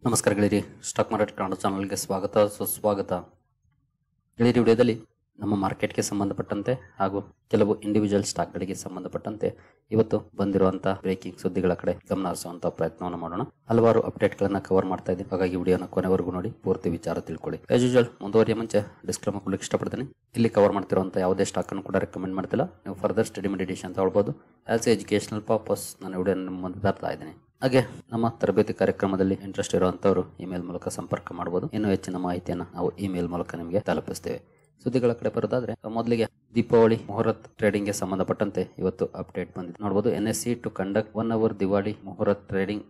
ನಮಸ್ಕಾರ ಗೆಳೆಯರಿ, stock market Kannada ಚಾನಲ್ಗೆ ಸ್ವಾಗತ ಸುಸ್ವಾಗತ. ಗೆಳೆಯರಿ, ವಿಡಿಯೋದಲ್ಲಿ ನಮ್ಮ ಮಾರ್ಕೆಟ್ಗೆ ಸಂಬಂಧಪಟ್ಟಂತೆ ಹಾಗೂ ಕೆಲವು ಇಂಡಿವಿಜುವಲ್ ಸ್ಟಾಕ್ಗಳಿಗೆ ಸಂಬಂಧಪಟ್ಟಂತೆ ಇವತ್ತು ಬಂದಿರುವಂತಹ ಬ್ರೇಕಿಂಗ್ ಸುದ್ದಿಗಳ ಕಡೆ ಗಮನ ಹರಿಸುವಂತಹ ಪ್ರಯತ್ನವನ್ನು ಮಾಡೋಣ. ಹಲವಾರು ಅಪ್ಡೇಟ್ಗಳನ್ನ ಕವರ್ ಮಾಡ್ತಾ ಇದ್ದೀನಿ, ಹಾಗಾಗಿ ವಿಡಿಯೋನ ಕೊನೆವರೆಗೂ ನೋಡಿ ಪೂರ್ತಿ ವಿಚಾರ ತಿಳ್ಕೊಳ್ಳಿ. ಆಸ್ ಯೂಶುವಲ್ ಮುಂದುವರಿಯ ಮುಂಚೆ ಡಿಸ್ಕ್ಲೇಮರ್ ಕೊಡಲಿಕ್ಕೆ ಇಷ್ಟಪಡ್ತೀನಿ. ಇಲ್ಲಿ ಕವರ್ ಮಾಡ್ತಿರುವಂತಹ ಯಾವುದೇ ಸ್ಟಾಕ್ ಅನ್ನು ಕೂಡ ರೆಕಮೆಂಡ್ ಮಾಡ್ತಿಲ್ಲ. ನೀವು ಫರ್ದರ್ ಸ್ಟಡಿ ಮೆಡಿಟೇಷನ್ ಅಂತ ಹೇಳ್ಬೋದು. ಆಸ್ ಎಜುಕೇಶನಲ್ ಪರ್ಪಸ್ ನಾನು ವಿಡಿಯೋ ನಿಮ್ಮ ಮುಂದೆ ತರ್ತಾ ಇದ್ದೀನಿ. ಹಾಗೆ ನಮ್ಮ ತರಬೇತಿ ಕಾರ್ಯಕ್ರಮದಲ್ಲಿ ಇಂಟ್ರೆಸ್ಟ್ ಇರುವಂತವರು ಇಮೇಲ್ ಮೂಲಕ ಸಂಪರ್ಕ ಮಾಡಬಹುದು. ಇನ್ನೂ ಹೆಚ್ಚಿನ ಮಾಹಿತಿಯನ್ನು ನಾವು ಇಮೇಲ್ ಮೂಲಕ ನಿಮಗೆ ತಲುಪಿಸ್ತೇವೆ. ಸುದ್ದಿಗಳ ಕಡೆ ಬರೋದಾದ್ರೆ ಮೊದಲಿಗೆ ದೀಪಾವಳಿ ಮುಹೂರ್ತ್ ಟ್ರೇಡಿಂಗ್ ಗೆ ಸಂಬಂಧಪಟ್ಟಂತೆ ಇವತ್ತು ಅಪ್ಡೇಟ್ ಬಂದಿದೆ ನೋಡಬಹುದು. NSE ಟು ಕಂಡಕ್ಟ್ 1 hour ದಿವಾಳಿ muhurat trading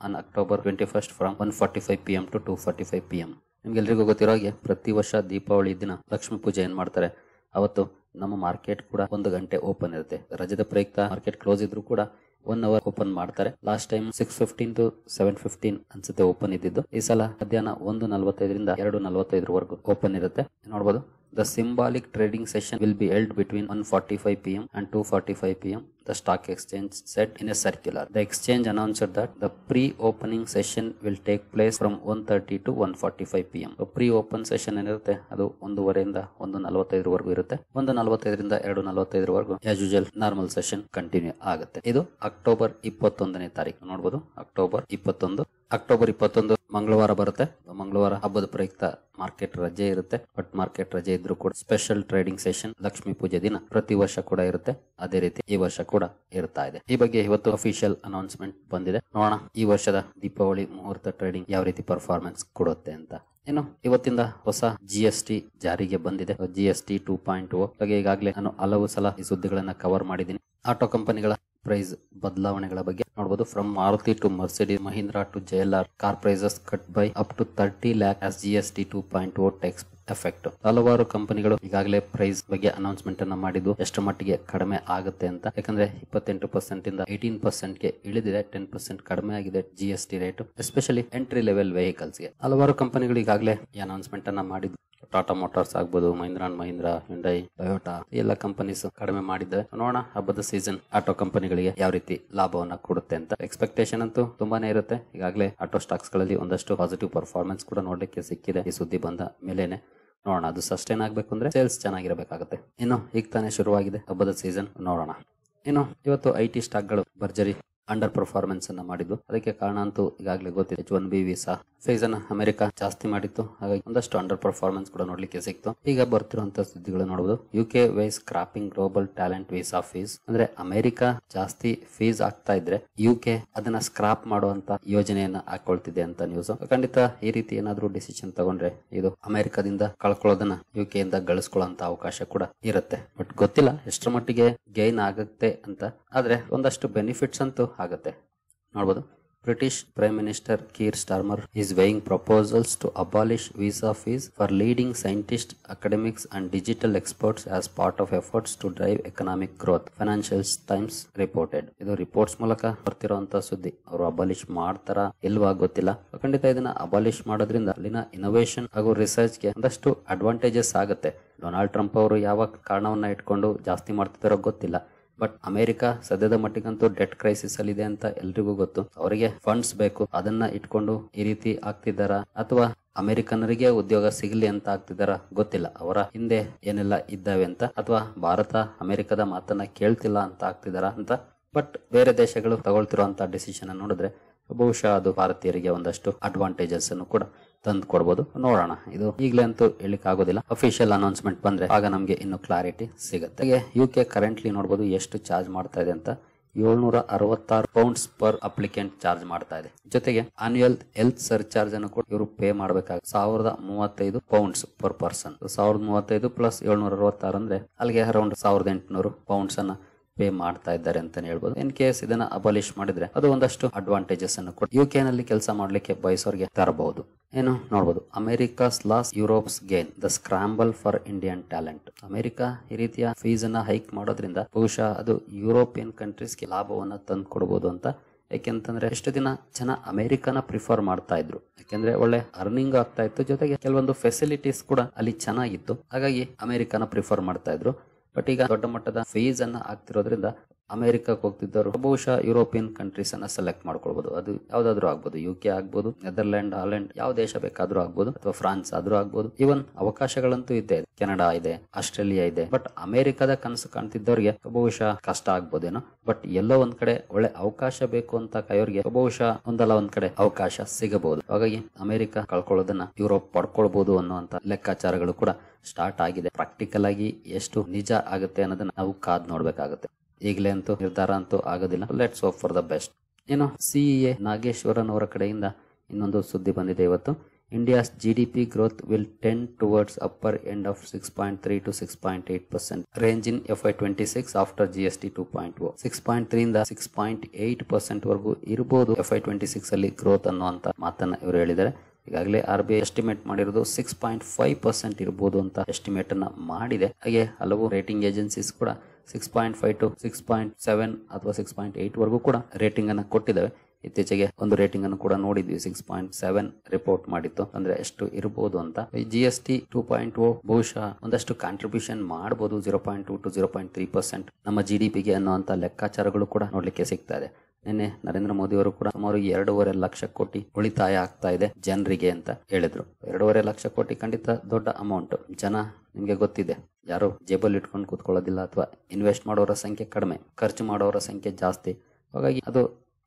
on October 21 from 1:45 PM to 2:45 PM. ನಿಮ್ಗೆಲ್ರಿಗೂ ಗೊತ್ತಿರೋ ಹಾಗೆ ಪ್ರತಿ ವರ್ಷ ದೀಪಾವಳಿ ದಿನ ಲಕ್ಷ್ಮೀ ಪೂಜೆ ಏನ್ ಮಾಡ್ತಾರೆ, ಅವತ್ತು ನಮ್ಮ ಮಾರ್ಕೆಟ್ ಕೂಡ 1 ಗಂಟೆ ಓಪನ್ ಇರುತ್ತೆ. ರಜದ ಪ್ರಯುಕ್ತ ಮಾರ್ಕೆಟ್ ಕ್ಲೋಸ್ ಇದ್ರೂ ಕೂಡ 1 hour ಓಪನ್ ಮಾಡ್ತಾರೆ. ಲಾಸ್ಟ್ ಟೈಮ್ 6:15 to 7:15 ಅನ್ಸುತ್ತೆ ಓಪನ್ ಇದ್ದಿದ್ದು. ಈ ಸಲ ಮಧ್ಯಾಹ್ನ 1:45 ರಿಂದ 2:45 ವರೆಗೂ ಓಪನ್ ಇರುತ್ತೆ ನೋಡಬಹುದು. The symbolic trading session will be held between 1:45 PM and 2:45 PM. The stock exchange said in a circular. The exchange announced that the pre-opening session will take place from 1:30 to 1:45 PM. So pre-open session ಏನಿರುತ್ತೆ ಅದು 1:30 ಇಂದ 1:45 ವರೆಗೂ ಇರುತ್ತೆ. 1:45 ರಿಂದ 2:45 ವರೆಗೂ as usual normal session continue ಆಗುತ್ತೆ. ಇದು October 21ನೇ ತಾರೀಕು ನೋಡಬಹುದು. ಅಕ್ಟೋಬರ್ 21 ಮಂಗಳವಾರ ಬರುತ್ತೆ. ಮಂಗಳವಾರ ಹಬ್ಬದ ಪ್ರಯುಕ್ತ ಮಾರ್ಕೆಟ್ ರಜೆ ಇರುತ್ತೆ. ಬಟ್ ಮಾರ್ಕೆಟ್ ರಜೆ ಇದ್ರೂ ಕೂಡ ಸ್ಪೆಷಲ್ ಟ್ರೇಡಿಂಗ್ ಸೆಷನ್ ಲಕ್ಷ್ಮೀ ಪೂಜೆ ದಿನ ಪ್ರತಿ ವರ್ಷ ಕೂಡ ಇರುತ್ತೆ. ಅದೇ ರೀತಿ ಈ ವರ್ಷ ಕೂಡ ಇರ್ತಾ ಇದೆ. ಈ ಬಗ್ಗೆ ಇವತ್ತು ಅಫಿಷಿಯಲ್ ಅನೌನ್ಸ್ಮೆಂಟ್ ಬಂದಿದೆ. ನೋಡೋಣ ಈ ವರ್ಷದ ದೀಪಾವಳಿ ಮುಹೂರ್ತ ಟ್ರೇಡಿಂಗ್ ಯಾವ ರೀತಿ ಪರ್ಫಾರ್ಮೆನ್ಸ್ ಕೊಡುತ್ತೆ ಅಂತ. ಇನ್ನು ಇವತ್ತಿಂದ ಹೊಸ GST ಜಾರಿಗೆ ಬಂದಿದೆ. GST 2.0 ಬಗ್ಗೆ ಈಗಾಗಲೇ ನಾನು ಹಲವು ಸಲ ಈ ಸುದ್ದಿಗಳನ್ನ ಕವರ್ ಮಾಡಿದ್ದೀನಿ. ಆಟೋ ಕಂಪನಿಗಳ ಪ್ರೈಸ್ ಬದಲಾವಣೆಗಳ ಬಗ್ಗೆ ನೋಡಬಹುದು. From Maruti to Mercedes, Mahindra to JLR car prices cut by up to 30 lakh as GST 2.0 tax effect. ಹಲವಾರು ಕಂಪನಿಗಳು ಈಗಾಗಲೇ ಪ್ರೈಸ್ ಬಗ್ಗೆ ಅನೌನ್ಸ್ಮೆಂಟ್ ಅನ್ನ ಮಾಡಿದ್ದು ಎಷ್ಟು ಮಟ್ಟಿಗೆ ಕಡಿಮೆ ಆಗುತ್ತೆ ಅಂತ. ಯಾಕಂದ್ರೆ 28% ಇಂದ 18% ಗೆ ಇಳಿದಿದೆ. 10% ಕಡಿಮೆ ಆಗಿದೆ GST rate, especially entry level vehicles ಗೆ. ಹಲವಾರು ಕಂಪನಿಗಳು ಈಗಾಗಲೇ ಈ ಅನೌನ್ಸ್ಮೆಂಟ್ ಅನ್ನ ಮಾಡಿದ್ದು. ಟಾಟಾ ಮೋಟಾರ್ಸ್ ಆಗ್ಬೋದು, Mahindra and Mahindra, Hyundai, Toyota ಎಲ್ಲ ಕಂಪನೀಸ್ ಕಡಿಮೆ ಮಾಡಿದ್ದಾರೆ. ನೋಡೋಣ ಹಬ್ಬದ ಸೀಸನ್ ಆಟೋ ಕಂಪನಿಗಳಿಗೆ ಯಾವ ರೀತಿ ಲಾಭವನ್ನ ಕೊಡುತ್ತೆ ಅಂತ. ಎಕ್ಸ್ಪೆಕ್ಟೇಷನ್ ಅಂತೂ ತುಂಬಾನೇ ಇರುತ್ತೆ. ಈಗಾಗಲೇ ಆಟೋ ಸ್ಟಾಕ್ಸ್ ಗಳಲ್ಲಿ ಒಂದಷ್ಟು ಪಾಸಿಟಿವ್ ಪರ್ಫಾರ್ಮೆನ್ಸ್ ಕೂಡ ನೋಡ್ಲಿಕ್ಕೆ ಸಿಕ್ಕಿದೆ ಈ ಸುದ್ದಿ ಬಂದ ಮೇಲೇನೆ. ನೋಡೋಣ ಅದು ಸಸ್ಟೈನ್ ಆಗ್ಬೇಕು ಅಂದ್ರೆ ಸೇಲ್ಸ್ ಚೆನ್ನಾಗಿರಬೇಕಾಗುತ್ತೆ. ಇನ್ನು ಈಗ ತಾನೇ ಶುರುವಾಗಿದೆ ಹಬ್ಬದ ಸೀಸನ್, ನೋಡೋಣ. ಇನ್ನು ಇವತ್ತು IT ಸ್ಟಾಕ್ಗಳು ಭರ್ಜರಿ ಅಂಡರ್ ಪರ್ಫಾರ್ಮೆನ್ಸ್ ಅನ್ನ ಮಾಡಿದ್ದು. ಅದಕ್ಕೆ ಕಾರಣ ಅಂತೂ ಈಗಾಗಲೇ ಗೊತ್ತಿದೆ. H1B ವೀಸಾ ಫೀಸ್ ಅನ್ನ ಅಮೆರಿಕ ಜಾಸ್ತಿ ಮಾಡಿತ್ತು, ಹಾಗಾಗಿ ಒಂದಷ್ಟು ಅಂಡರ್ ಪರ್ಫಾರ್ಮೆನ್ಸ್ ಕೂಡ ನೋಡ್ಲಿಕ್ಕೆ ಸಿಕ್ತು. ಈಗ ಬರ್ತಿರುವಂತಹ ಸುದ್ದಿಗಳು ನೋಡಬಹುದು. UK weighs scrapping global talent visa fees. ಅಂದ್ರೆ ಅಮೆರಿಕ ಜಾಸ್ತಿ ಫೀಸ್ ಆಗ್ತಾ ಇದ್ರೆ UK ಅದನ್ನ ಸ್ಕ್ರಾಪ್ ಮಾಡುವಂತ ಯೋಜನೆಯನ್ನ ಹಾಕೊಳ್ತಿದೆ ಅಂತ ನ್ಯೂಸ್. ಖಂಡಿತ ಈ ರೀತಿ ಏನಾದ್ರೂ ಡಿಸಿಷನ್ ತಗೊಂಡ್ರೆ ಇದು ಅಮೆರಿಕದಿಂದ ಕಳ್ಕೊಳ್ಳೋದನ್ನ UK ಇಂದ ಗಳಿಸ್ಕೊಳ್ಳುವಂತ ಅವಕಾಶ ಕೂಡ ಇರುತ್ತೆ. ಬಟ್ ಗೊತ್ತಿಲ್ಲ ಎಷ್ಟರ ಮಟ್ಟಿಗೆ ಗೈನ್ ಆಗುತ್ತೆ ಅಂತ. ಆದ್ರೆ ಒಂದಷ್ಟು ಬೆನಿಫಿಟ್ಸ್ ಅಂತೂ ಆಗುತ್ತೆ ನೋಡಬಹುದು. British Prime Minister Keir Starmer is weighing proposals to abolish visa fees for leading scientists, academics and digital experts as part of efforts to drive economic growth, Financial Times reported. ಇದು reports ಮೂಲಕ ಬರ್ತಿರುವಂತಹ ಸುದ್ದಿ. ಅವರು abolish ಮಾಡ್ತಾರಾ ಇಲ್ವಾ ಗೊತ್ತಿಲ್ಲ. ಖಂಡಿತ ಇದನ್ನ abolish ಮಾಡೋದ್ರಿಂದ ಅಲ್ಲಿನ ಇನೋವೇಷನ್ ಹಾಗೂ ರಿಸರ್ಚ್ ಗೆ ಒಂದಷ್ಟು ಅಡ್ವಾಂಟೇಜಸ್ ಆಗುತ್ತೆ. ಡೊನಾಲ್ಡ್ ಟ್ರಂಪ್ ಅವರು ಯಾವ ಕಾರಣವನ್ನ ಇಟ್ಕೊಂಡು ಜಾಸ್ತಿ ಮಾಡ್ತಿದ್ದಾರೋ ಗೊತ್ತಿಲ್ಲ. ಬಟ್ ಅಮೆರಿಕ ಸದ್ಯದ ಮಟ್ಟಿಗಂತೂ ಡೆಟ್ ಕ್ರೈಸಿಸ್ ಅಲ್ಲಿ ಇದೆ ಅಂತ ಎಲ್ರಿಗೂ ಗೊತ್ತು. ಅವರಿಗೆ ಫಂಡ್ಸ್ ಬೇಕು, ಅದನ್ನ ಇಟ್ಕೊಂಡು ಈ ರೀತಿ ಆಗ್ತಿದ್ದಾರಾ ಅಥವಾ ಅಮೆರಿಕನರಿಗೆ ಉದ್ಯೋಗ ಸಿಗಲಿ ಅಂತ ಆಗ್ತಿದಾರ ಗೊತ್ತಿಲ್ಲ. ಅವರ ಹಿಂದೆ ಏನೆಲ್ಲ ಇದ್ದಾವೆ ಅಂತ, ಅಥವಾ ಭಾರತ ಅಮೆರಿಕದ ಮಾತನ್ನ ಕೇಳ್ತಿಲ್ಲ ಅಂತ ಆಗ್ತಿದಾರ ಅಂತ. ಬಟ್ ಬೇರೆ ದೇಶಗಳು ತಗೊಳ್ತಿರುವಂತಹ ಡಿಸಿಷನ್ ನೋಡಿದ್ರೆ ಬಹುಶಃ ಅದು ಭಾರತೀಯರಿಗೆ ಒಂದಷ್ಟು ಅಡ್ವಾಂಟೇಜಸ್ ಅನ್ನು ಕೂಡ ತಂದು ಕೊಡಬಹುದು. ನೋಡೋಣ. ಇದು ಈಗಲೇ ಅಂತೂ ಹೇಳಿಕ್ ಆಗೋದಿಲ್ಲ. ಅಫಿಷಿಯಲ್ ಅನೌನ್ಸ್ಮೆಂಟ್ ಬಂದ್ರೆ ಆಗ ನಮ್ಗೆ ಇನ್ನು ಕ್ಲಾರಿಟಿ ಸಿಗುತ್ತೆ. UK ಕರೆಂಟ್ಲಿ ನೋಡಬಹುದು ಎಷ್ಟು ಚಾರ್ಜ್ ಮಾಡ್ತಾ ಇದೆ ಅಂತ. 766 ಪೌಂಡ್ಸ್ ಪರ್ ಅಪ್ಲಿಕೆಂಟ್ ಚಾರ್ಜ್ ಮಾಡ್ತಾ ಇದೆ. ಜೊತೆಗೆ ಆನ್ಯುಯಲ್ ಹೆಲ್ತ್ ಸರ್ಚಾರ್ಜ್ ಅನ್ನು ಕೂಡ ಇವರು ಪೇ ಮಾಡಬೇಕಾಗುತ್ತೆ. 1035 ಪೌಂಡ್ಸ್ ಪರ್ ಪರ್ಸನ್. 1035 ಪ್ಲಸ್ 766 ಅಂದ್ರೆ ಅಲ್ಲಿಗೆ ಅರೌಂಡ್ 1800 ಪೌಂಡ್ಸ್ ಅನ್ನ ಪೇ ಮಾಡ್ತಾ ಇದ್ದಾರೆ ಅಂತಾನೆ ಹೇಳ್ಬೋದು. ಇನ್ ಕೇಸ್ ಇದನ್ನ ಅಬಾಲಿಷ್ ಮಾಡಿದ್ರೆ ಅದು ಒಂದಷ್ಟು ಅಡ್ವಾಂಟೇಜಸ್ ಅನ್ನು ಕೂಡ UK ನಲ್ಲಿ ಕೆಲಸ ಮಾಡ್ಲಿಕ್ಕೆ ಬಯಸೋರ್ಗೆ ತರಬಹುದು. ಏನು ನೋಡಬಹುದು. America's loss Europe's gain, the scramble for Indian talent. America ಈ ರೀತಿಯ ಫೀಸ್ ಅನ್ನ ಹೈಕ್ ಮಾಡೋದ್ರಿಂದ ಬಹುಶಃ ಅದು ಯುರೋಪಿಯನ್ ಕಂಟ್ರೀಸ್ಗೆ ಲಾಭವನ್ನ ತಂದು ಕೊಡಬಹುದು ಅಂತ. ಯಾಕೆಂತಂದ್ರೆ ಎಷ್ಟು ದಿನ ಜನ ಅಮೆರಿಕನ ಪ್ರಿಫರ್ ಮಾಡ್ತಾ ಇದ್ರು. ಯಾಕೆಂದ್ರೆ ಒಳ್ಳೆ ಅರ್ನಿಂಗ್ ಆಗ್ತಾ ಇತ್ತು, ಜೊತೆಗೆ ಕೆಲವೊಂದು ಫೆಸಿಲಿಟೀಸ್ ಕೂಡ ಅಲ್ಲಿ ಚೆನ್ನಾಗಿತ್ತು. ಹಾಗಾಗಿ ಅಮೆರಿಕನ ಪ್ರಿಫರ್ ಮಾಡ್ತಾ ಇದ್ರು. ಬಟ್ ಈಗ ದೊಡ್ಡ ಮಟ್ಟದ ಫೀಸ್ ಅನ್ನ ಆಗ್ತಿರೋದ್ರಿಂದ ಅಮೆರಿಕಕ್ಕೆ ಹೋಗ್ತಿದ್ದವರು ಬಹುಶಃ ಯುರೋಪಿಯನ್ ಕಂಟ್ರೀಸ್ ಅನ್ನ ಸೆಲೆಕ್ಟ್ ಮಾಡ್ಕೊಳ್ಬಹುದು. ಅದು ಯಾವ್ದಾದ್ರು ಆಗ್ಬೋದು, UK ಆಗ್ಬೋದು, ನೆದರ್ಲ್ಯಾಂಡ್, ಹಾಲೆಂಡ್, ಯಾವ ದೇಶ ಬೇಕಾದ್ರೂ ಆಗ್ಬೋದು, ಅಥವಾ ಫ್ರಾನ್ಸ್ ಆದ್ರೂ ಆಗ್ಬೋದು. ಇವನ್ ಅವಕಾಶಗಳಂತೂ ಇದ್ದೇ ಇದೆ. ಕೆನಡಾ ಇದೆ, ಆಸ್ಟ್ರೇಲಿಯಾ ಇದೆ. ಬಟ್ ಅಮೆರಿಕದ ಕನಸು ಕಾಣ್ತಿದ್ದವ್ರಿಗೆ ಬಹುಶಃ ಕಷ್ಟ ಆಗ್ಬೋದೇನೋ. ಬಟ್ ಎಲ್ಲೋ ಒಂದ್ ಕಡೆ ಒಳ್ಳೆ ಅವಕಾಶ ಬೇಕು ಅಂತ ಕಾಯೋರ್ಗೆ ಬಹುಶಃ ಒಂದಲ್ಲ ಒಂದ್ ಕಡೆ ಅವಕಾಶ ಸಿಗಬಹುದು. ಹಾಗಾಗಿ ಅಮೆರಿಕ ಕಳ್ಕೊಳ್ಳೋದನ್ನ ಯುರೋಪ್ ಪಡ್ಕೊಳ್ಬಹುದು ಅನ್ನುವಂತ ಲೆಕ್ಕಾಚಾರಗಳು ಕೂಡ ಸ್ಟಾರ್ಟ್ ಆಗಿದೆ. ಪ್ರಾಕ್ಟಿಕಲ್ ಆಗಿ ಎಷ್ಟು ನಿಜ ಆಗುತ್ತೆ ಅನ್ನೋದನ್ನ ನಾವು ಕಾದ್ ನೋಡ್ಬೇಕಾಗುತ್ತೆ. ಈಗಲೇ ಅಂತೂ ನಿರ್ಧಾರ ಅಂತೂ ಆಗೋದಿಲ್ಲ. Let's hope for the best. ಏನು CEA ನಾಗೇಶ್ವರನ್ ಅವರ ಕಡೆಯಿಂದ ಇನ್ನೊಂದು ಸುದ್ದಿ ಬಂದಿದೆ ಇವತ್ತು. India's GDP growth will tend towards upper end of 6.3 to 6.8% range in FY26 after GST 2.0. 6.3 ಇಂದ 6.8% ವರೆಗೂ ಇರಬಹುದು FY26 ಅಲ್ಲಿ ಗ್ರೋತ್ ಅನ್ನುವಂತ ಮಾತನ್ನ ಇವರು ಹೇಳಿದ್ದಾರೆ. ಈಗಾಗಲೇ RBI ಎಸ್ಟಿಮೇಟ್ ಮಾಡಿರೋದು 6.5% ಇರಬಹುದು ಅಂತ ಎಸ್ಟಿಮೇಟ್ ಅನ್ನ ಮಾಡಿದೆ. ಹಾಗೆ ಹಲವು ರೇಟಿಂಗ್ ಏಜೆನ್ಸೀಸ್ ಕೂಡ 6.5 ಟು 6.7 ಅಥವಾ 6.8 ವರೆಗೂ ಕೂಡ ರೇಟಿಂಗ್ ಅನ್ನ ಕೊಟ್ಟಿದ್ದಾವೆ. ಇತ್ತೀಚೆಗೆ ಒಂದು ರೇಟಿಂಗ್ ಅನ್ನು ಕೂಡ ನೋಡಿದ್ವಿ, 6.7 ರಿಪೋರ್ಟ್ ಮಾಡಿತ್ತು. ಅಂದ್ರೆ ಎಷ್ಟು ಇರಬಹುದು ಅಂತ. ಈ GST 2.0 ಬಹುಶಃ ಒಂದಷ್ಟು ಕಾಂಟ್ರಿಬ್ಯೂಷನ್ ಮಾಡಬಹುದು, 0.2 to 0.3% ನಮ್ಮ GDPಗೆ ಅನ್ನುವಂತ ಲೆಕ್ಕಾಚಾರಗಳು ಕೂಡ ನೋಡ್ಲಿಕ್ಕೆ ಸಿಗ್ತಾ ಇದೆ. ನಿನ್ನೆ ನರೇಂದ್ರ ಮೋದಿ ಅವರು ಕೂಡ ಸುಮಾರು 2.5 ಲಕ್ಷ ಕೋಟಿ ಉಳಿತಾಯ ಆಗ್ತಾ ಇದೆ ಜನರಿಗೆ ಅಂತ ಹೇಳಿದ್ರು. 2.5 ಲಕ್ಷ ಕೋಟಿ ಖಂಡಿತ ದೊಡ್ಡ ಅಮೌಂಟ್. ಜನ ನಿಮ್ಗೆ ಗೊತ್ತಿದೆ, ಯಾರು ಜೇಬಲ್ಲಿ ಇಟ್ಕೊಂಡು ಕೂತ್ಕೊಳ್ಳೋದಿಲ್ಲ, ಅಥವಾ ಇನ್ವೆಸ್ಟ್ ಮಾಡೋರ ಸಂಖ್ಯೆ ಕಡಿಮೆ, ಖರ್ಚು ಮಾಡೋರ ಸಂಖ್ಯೆ ಜಾಸ್ತಿ. ಹಾಗಾಗಿ ಅದು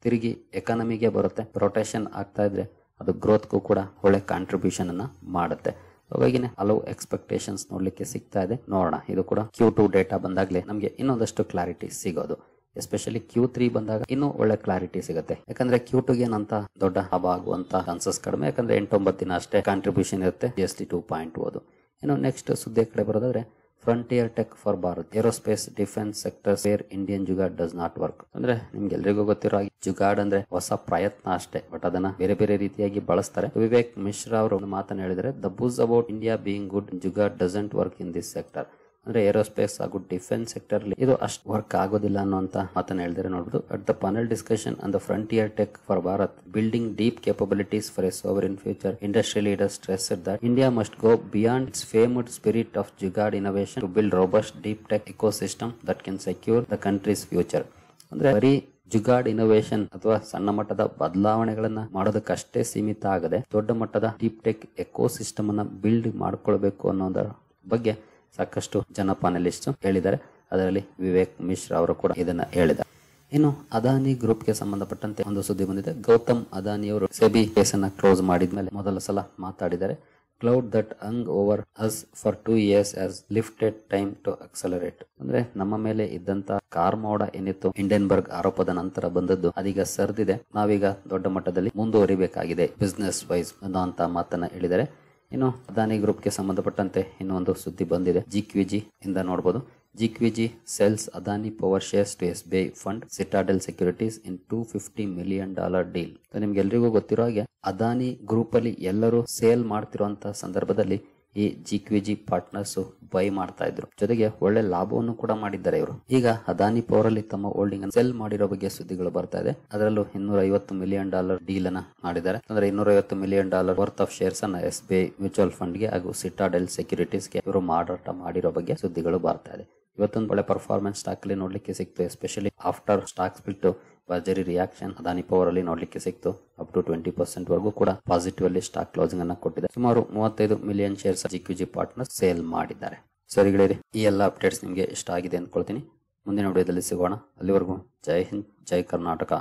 ತಿರುಗಿ ಎಕಾನಮಿಗೆ ಬರುತ್ತೆ. ರೊಟೇಷನ್ ಆಗ್ತಾ ಇದ್ರೆ ಅದು ಗ್ರೋತ್ಗೂ ಕೂಡ ಒಳ್ಳೆ ಕಾಂಟ್ರಿಬ್ಯೂಷನ್ ಅನ್ನ ಮಾಡುತ್ತೆ. ಹಾಗಾಗಿನೇ ಹಲವು ಎಕ್ಸ್ಪೆಕ್ಟೇಷನ್ಸ್ ನೋಡ್ಲಿಕ್ಕೆ ಸಿಗ್ತಾ ಇದೆ. ನೋಡೋಣ, ಇದು ಕೂಡ Q2 ಡೇಟಾ ಬಂದಾಗ್ಲೇ ನಮ್ಗೆ ಇನ್ನೊಂದಷ್ಟು ಕ್ಲಾರಿಟಿ ಸಿಗೋದು. ಎಸ್ಪೆಷಲಿ Q3 ಬಂದಾಗ ಇನ್ನೂ ಒಳ್ಳೆ ಕ್ಲಾರಿಟಿ ಸಿಗುತ್ತೆ. ಯಾಕಂದ್ರೆ Q2ಗೆ ಏನಂತ ದೊಡ್ಡ ಹಬ್ಬ ಆಗುವಂತ ಚಾನ್ಸಸ್ ಕಡಿಮೆ. ಯಾಕಂದ್ರೆ 8-9 ದಿನ ಅಷ್ಟೇ ಕಾಂಟ್ರಿಬ್ಯೂಷನ್ ಇರುತ್ತೆ GST 2.0. ಇನ್ನು ನೆಕ್ಸ್ಟ್ ಸುದ್ದಿ ಕಡೆ ಬರೋದಾದ್ರೆ, frontier tech for Bharat, aerospace defence sector where Indian jugaad does not work. ಅಂದ್ರೆ ನಿಮ್ಗೆಲ್ರಿಗೂ ಗೊತ್ತಿರೋ ಹಾಗೆ ಜುಗಾಡ್ ಅಂದ್ರೆ ಹೊಸ ಪ್ರಯತ್ನ ಅಷ್ಟೇ, ಬಟ್ ಅದನ್ನ ಬೇರೆ ಬೇರೆ ರೀತಿಯಾಗಿ ಬಳಸ್ತಾರೆ. ವಿವೇಕ್ ಮಿಶ್ರಾ ಅವರು ಒಂದು ಮಾತನ್ನ ಹೇಳಿದರೆ, the buzz about India being good jugaad doesn't work in this sector. ಅಂದ್ರೆ ಏರೋಸ್ಪೇಸ್ ಹಾಗೂ ಡಿಫೆನ್ಸ್ ಸೆಕ್ಟರ್ ಇದು ಅಷ್ಟು ವರ್ಕ್ ಆಗೋದಿಲ್ಲ ಅನ್ನುವಂತ ಮಾತನ್ನ ಹೇಳಿದರೆ ನೋಡಬಹುದು. At the panel discussion on the frontier tech for Bharat building deep capabilities for a sovereign future, industry leaders stressed that India must go beyond its famed spirit of jugaad innovation to build robust deep tech ecosystem that can secure the countries future. ಅಂದ್ರೆ ಬರೀ jugaad innovation ಅಥವಾ ಸಣ್ಣ ಮಟ್ಟದ ಬದಲಾವಣೆಗಳನ್ನ ಮಾಡೋದಕ್ಕಷ್ಟೇ ಸೀಮಿತ ಆಗದೆ ದೊಡ್ಡ ಮಟ್ಟದ deep tech ecosystem ಅನ್ನ ಬಿಲ್ಡ್ ಮಾಡ್ಕೊಳ್ಬೇಕು ಅನ್ನೋದರ ಬಗ್ಗೆ ಸಾಕಷ್ಟು ಜನ ಪ್ಯಾನಲಿಸ್ಟ್ ಹೇಳಿದ್ದಾರೆ. ಅದರಲ್ಲಿ ವಿವೇಕ್ ಮಿಶ್ರಾ ಅವರು ಕೂಡ ಇದನ್ನ ಹೇಳಿದ್ದಾರೆ. ಇನ್ನು ಅದಾನಿ ಗ್ರೂಪ್ಗೆ ಸಂಬಂಧಪಟ್ಟಂತೆ ಒಂದು ಸುದ್ದಿ ಬಂದಿದೆ. ಗೌತಮ್ ಅದಾನಿ ಅವರು ಸೆಬಿ ಕೇಸನ್ನ ಕ್ಲೋಸ್ ಮಾಡಿದ್ಮೇಲೆ ಮೊದಲ ಸಲ ಮಾತಾಡಿದ್ದಾರೆ. Cloud that hang over us for 2 years has lifted time to accelerate. ಅಂದ್ರೆ ನಮ್ಮ ಮೇಲೆ ಇದ್ದಂತ ಕಾರ್ಮೋಡ ಏನಿತ್ತು ಹಿಂಡೆನ್ಬರ್ಗ್ ಆರೋಪದ ನಂತರ ಬಂದದ್ದು ಅದೀಗ ಸರ್ದಿದೆ. ನಾವೀಗ ದೊಡ್ಡ ಮಟ್ಟದಲ್ಲಿ ಮುಂದುವರಿಬೇಕಾಗಿದೆ ಬಿಸ್ನೆಸ್ ವೈಸ್ ಅನ್ನುವಂತ ಮಾತನ್ನ ಹೇಳಿದ್ದಾರೆ. ಇನ್ನು ಅದಾನಿ ಗ್ರೂಪ್ಗೆ ಸಂಬಂಧಪಟ್ಟಂತೆ ಇನ್ನೊಂದು ಸುದ್ದಿ ಬಂದಿದೆ. GQG ಇಂದ ನೋಡಬಹುದು. GQG sells Adani Power shares to SBI fund Citadel Securities in $250 million deal. ನಿಮ್ಗೆಲ್ರಿಗೂ ಗೊತ್ತಿರೋ ಹಾಗೆ ಅದಾನಿ ಗ್ರೂಪ್ ಅಲ್ಲಿ ಎಲ್ಲರೂ ಸೇಲ್ ಮಾಡ್ತಿರುವಂತಹ ಸಂದರ್ಭದಲ್ಲಿ ಈ GQG ಪಾರ್ಟ್ನರ್ಸ್ ಬೈ ಮಾಡ್ತಾ ಇದ್ರು. ಜೊತೆಗೆ ಒಳ್ಳೆ ಲಾಭವನ್ನು ಕೂಡ ಮಾಡಿದ್ದಾರೆ ಇವರು. ಈಗ ಅದಾನಿ ಪವರ್ ಅಲ್ಲಿ ತಮ್ಮ ಹೋಲ್ಡಿಂಗ್ ಅನ್ನು ಸೆಲ್ ಮಾಡಿರೋ ಬಗ್ಗೆ ಸುದ್ದಿಗಳು ಬರ್ತಾ ಇದೆ. ಅದರಲ್ಲೂ $250 million ಡೀಲ್ ಅನ್ನ ಮಾಡಿದ್ದಾರೆ. ಅಂದ್ರೆ $250 million ವರ್ತ್ ಆಫ್ ಶೇರ್ಸ್ ಅನ್ನ SBI ಮ್ಯೂಚುವಲ್ ಫಂಡ್ ಗೆ ಹಾಗೂ ಸಿಟಾಡೆಲ್ ಸೆಕ್ಯೂರಿಟೀಸ್ ಗೆ ಇವರು ಮಾರಾಟ ಮಾಡಿರೋ ಬಗ್ಗೆ ಸುದ್ದಿಗಳು ಬರ್ತಾ ಇದೆ. ಇವತ್ತೊಂದು ಒಳ್ಳೆ ಪರ್ಫಾರ್ಮೆನ್ಸ್ ಸ್ಟಾಕ್ ಅಲ್ಲಿ ನೋಡ್ಲಿಕ್ಕೆ ಸಿಕ್ತು. ಎಸ್ಪೆಷಲಿ ಆಫ್ಟರ್ ಸ್ಟಾಕ್ ಸ್ಪ್ಲಿಟ್ ಭರ್ಜರಿ ರಿಯಾಕ್ಷನ್ ಅದಾನಿ ಪವರ್ ಅಲ್ಲಿ ನೋಡ್ಲಿಕ್ಕೆ ಸಿಕ್ತು. ಅಪ್ ಟು 20% ವರೆಗೂ ಕೂಡ ಪಾಸಿಟಿವ್ ಅಲ್ಲಿ ಸ್ಟಾಕ್ ಕ್ಲೋಸಿಂಗ್ ಅನ್ನ ಕೊಟ್ಟಿದೆ. ಸುಮಾರು 35 million shares GQG partner sale ಮಾಡಿದ್ದಾರೆ. ಸರಿ ಗೆಳೆಯರಿ, ಈ ಎಲ್ಲ ಅಪ್ಡೇಟ್ಸ್ ನಿಮಗೆ ಇಷ್ಟ ಆಗಿದೆ ಅಂದ್ಕೊಳ್ತೀನಿ. ಮುಂದಿನ ವಿಡಿಯೋದಲ್ಲಿ ಸಿಗೋಣ. ಅಲ್ಲಿವರೆಗೂ ಜೈ ಹಿಂದ್, ಜೈ ಕರ್ನಾಟಕ.